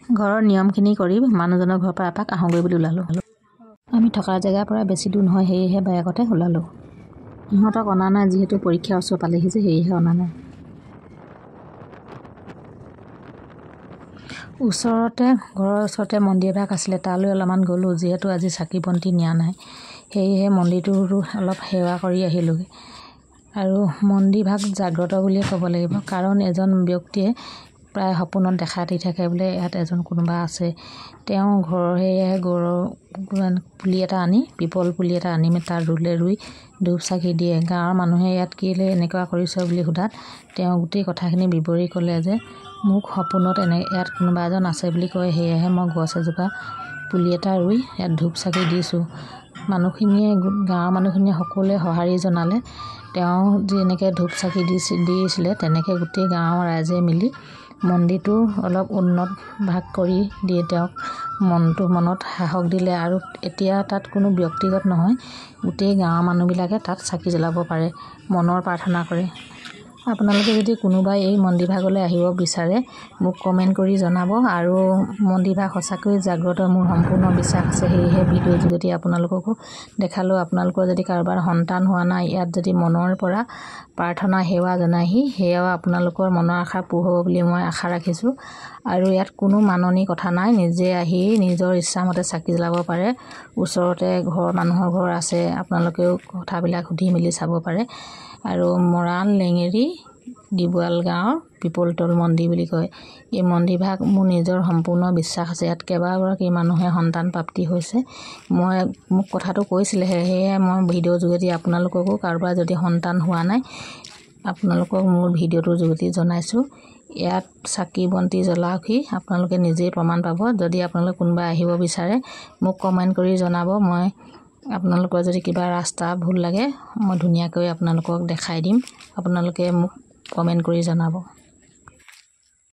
ঘৰৰ নিয়মখিনি কৰি মানুহজনৰ ঘৰৰ পৰা এপাক আহোঁগৈ বুলি ওলালোঁ। আমি থকা জেগাৰ পৰা বেছি দূৰ নহয়, সেয়েহে বাইকতে ওলালোঁ। সিহঁতক অনা নাই, যিহেতু পৰীক্ষা ওচৰ পালেহি যে, সেয়েহে অনা নাই। ঘৰৰ ওচৰতে মন্দিৰ এভাগ আছিলে, তালৈ অলপমান গ'লোঁ। যিহেতু আজি চাকি বন্তি নিয়া নাই, সেয়েহে মন্দিৰটো অলপ সেৱা কৰি আহিলোঁগৈ। আৰু মন্দিৰভাগ জাগ্ৰত বুলিয়ে ক'ব লাগিব, কাৰণ এজন ব্যক্তিয়ে প্ৰায় সপোনত দেখা দি থাকে বোলে ইয়াত এজন কোনোবা আছে। তেওঁ ঘৰৰ সেয়েহে পুলি এটা আনি, পিপল পুলি এটা আনি তাত ৰুই ধূপ চাকি দিয়ে। গাঁৱৰ মানুহে ইয়াত কেলৈ এনেকুৱা কৰিছ বুলি সোধাত তেওঁ গোটেই কথাখিনি বিৱৰি ক'লে যে মোক সপোনত ইয়াত কোনোবা এজন আছে বুলি কয়, সেয়েহে মই গছ এজোপা পুলি এটা ৰুই ইয়াত ধূপ চাকি দিছোঁ। গাঁৱৰ মানুহখিনিয়ে সকলোৱে সঁহাৰি জনালে। তেওঁ যেনেকৈ ধূপ চাকি দিছিলে, তেনেকৈ গোটেই গাঁৱৰ ৰাইজে মিলি মন্দিৰটো অলপ উন্নত ভাগ কৰি দিয়ে। তেওঁক মনত সাহস দিলে। আৰু এতিয়া তাত কোনো ব্যক্তিগত নহয়, গোটেই গাঁৱৰ মানুহবিলাকে তাত চাকি জ্বলাব পাৰে, মনৰ প্ৰাৰ্থনা কৰে। আপোনালোকে যদি কোনোবাই এই মন্দিৰভাগলৈ আহিব বিচাৰে, মোক কমেণ্ট কৰি জনাব। আৰু মন্দিৰভাগ সঁচাকৈ জাগ্ৰত, মোৰ সম্পূৰ্ণ বিশ্বাস আছে। সেয়েহে ভিডিঅ'ৰ যোগেদি আপোনালোককো দেখালোঁ। আপোনালোকৰ যদি কাৰোবাৰ সন্তান হোৱা নাই, ইয়াত যদি মনৰ পৰা প্ৰাৰ্থনা সেৱা জনায়হি, সেয়াও আপোনালোকৰ মনৰ আশা পূৰ হ'ব বুলি মই আশা ৰাখিছোঁ। আৰু ইয়াত কোনো মাননি কথা নাই, নিজে আহি নিজৰ ইচ্ছামতে চাকি জ্বলাব পাৰে। ওচৰতে মানুহৰ ঘৰ আছে, আপোনালোকেও কথাবিলাক সুধি মেলি চাব পাৰে। আৰু মৰাণ লেঙেৰী ডিবোৱাল গাঁৱৰ পিপলতল মন্দিৰ বুলি কয়। এই মন্দিৰভাগ মোৰ নিজৰ সম্পূৰ্ণ বিশ্বাস আছে। ইয়াত কেইবাগৰাকী মানুহে সন্তান প্ৰাপ্তি হৈছে। মোক কথাটো কৈছিলেহে, সেয়েহে মই ভিডিঅ'ৰ যোগেদি আপোনালোককো কাৰোবাৰ যদি সন্তান হোৱা নাই, আপোনালোকক মোৰ ভিডিঅ'টোৰ যোগেদি জনাইছোঁ। ইয়াত চাকি বন্তি জ্বলাওকহি, আপোনালোকে নিজেই প্ৰমাণ পাব। যদি আপোনালোকে কোনোবা আহিব বিচাৰে, মোক কমেণ্ট কৰি জনাব। মই আপোনালোকৰ যদি কিবা ৰাস্তা ভুল লাগে, মই ধুনীয়াকৈ আপোনালোকক দেখাই দিম। আপোনালোকে মোক কমেণ্ট কৰি জনাব।